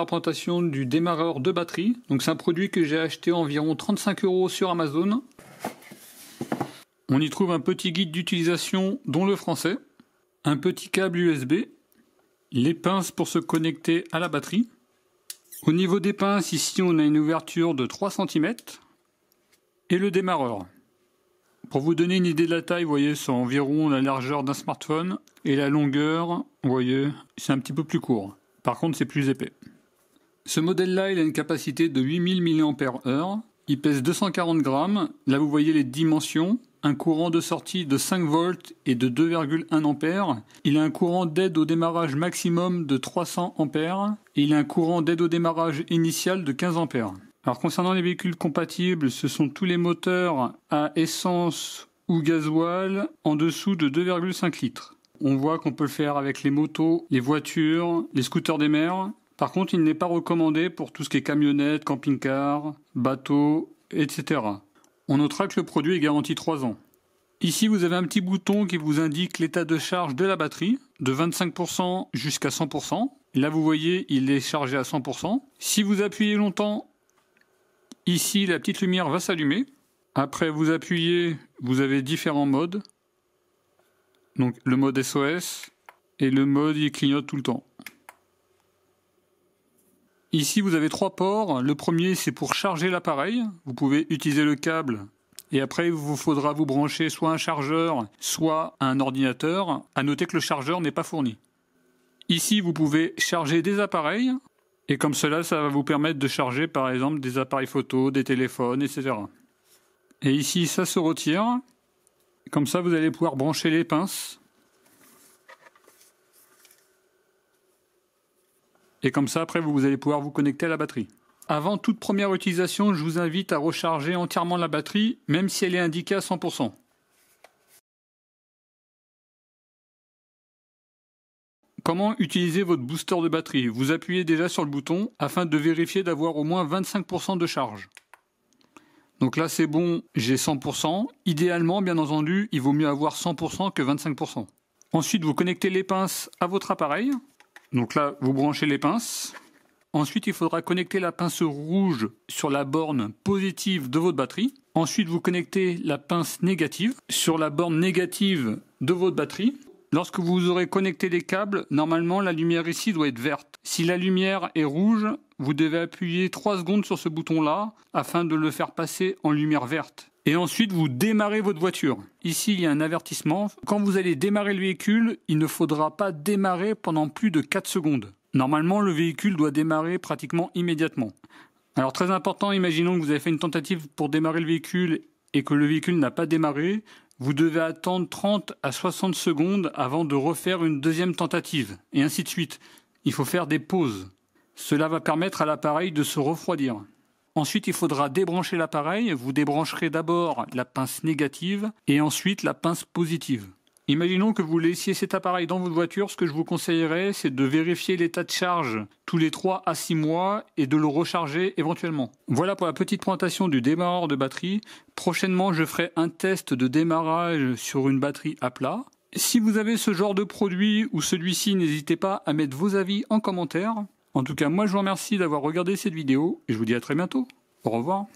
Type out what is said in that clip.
la présentation du démarreur de batterie. Donc c'est un produit que j'ai acheté environ 35 € sur Amazon. On y trouve un petit guide d'utilisation dont le français, un petit câble USB, les pinces pour se connecter à la batterie. Au niveau des pinces, ici on a une ouverture de 3 cm et le démarreur. Pour vous donner une idée de la taille, vous voyez, c'est environ la largeur d'un smartphone et la longueur, vous voyez, c'est un petit peu plus court. Par contre, c'est plus épais. Ce modèle-là, il a une capacité de 8000 mAh. Il pèse 240 grammes. Là, vous voyez les dimensions. Un courant de sortie de 5 volts et de 2,1 A. Il a un courant d'aide au démarrage maximum de 300 A. Et il a un courant d'aide au démarrage initial de 15 A. Alors, concernant les véhicules compatibles, ce sont tous les moteurs à essence ou gasoil en dessous de 2,5 litres. On voit qu'on peut le faire avec les motos, les voitures, les scooters des mers. Par contre, il n'est pas recommandé pour tout ce qui est camionnette, camping-car, bateau, etc. On notera que le produit est garanti 3 ans. Ici, vous avez un petit bouton qui vous indique l'état de charge de la batterie, de 25% jusqu'à 100%. Là, vous voyez, il est chargé à 100%. Si vous appuyez longtemps, ici, la petite lumière va s'allumer. Après, vous appuyez, vous avez différents modes. Donc le mode SOS et le mode il clignote tout le temps. Ici vous avez 3 ports. Le premier c'est pour charger l'appareil. Vous pouvez utiliser le câble et après il vous faudra vous brancher soit un chargeur soit un ordinateur. À noter que le chargeur n'est pas fourni. Ici vous pouvez charger des appareils et comme cela ça va vous permettre de charger par exemple des appareils photo, des téléphones, etc. Et ici ça se retire. Comme ça, vous allez pouvoir brancher les pinces. Et comme ça, après, vous allez pouvoir vous connecter à la batterie. Avant toute première utilisation, je vous invite à recharger entièrement la batterie, même si elle est indiquée à 100%. Comment utiliser votre booster de batterie? Vous appuyez déjà sur le bouton afin de vérifier d'avoir au moins 25% de charge. Donc là, c'est bon, j'ai 100%. Idéalement, bien entendu, il vaut mieux avoir 100% que 25%. Ensuite, vous connectez les pinces à votre appareil. Donc là, vous branchez les pinces. Ensuite, il faudra connecter la pince rouge sur la borne positive de votre batterie. Ensuite, vous connectez la pince négative sur la borne négative de votre batterie. Lorsque vous aurez connecté les câbles, normalement, la lumière ici doit être verte. Si la lumière est rouge, vous devez appuyer 3 secondes sur ce bouton-là afin de le faire passer en lumière verte. Et ensuite, vous démarrez votre voiture. Ici, il y a un avertissement. Quand vous allez démarrer le véhicule, il ne faudra pas démarrer pendant plus de 4 secondes. Normalement, le véhicule doit démarrer pratiquement immédiatement. Alors, très important, imaginons que vous avez fait une tentative pour démarrer le véhicule et que le véhicule n'a pas démarré. Vous devez attendre 30 à 60 secondes avant de refaire une deuxième tentative. Et ainsi de suite. Il faut faire des pauses. Cela va permettre à l'appareil de se refroidir. Ensuite, il faudra débrancher l'appareil. Vous débrancherez d'abord la pince négative et ensuite la pince positive. Imaginons que vous laissiez cet appareil dans votre voiture. Ce que je vous conseillerais, c'est de vérifier l'état de charge tous les 3 à 6 mois et de le recharger éventuellement. Voilà pour la petite présentation du démarreur de batterie. Prochainement, je ferai un test de démarrage sur une batterie à plat. Si vous avez ce genre de produit ou celui-ci, n'hésitez pas à mettre vos avis en commentaire. En tout cas, moi je vous remercie d'avoir regardé cette vidéo et je vous dis à très bientôt. Au revoir.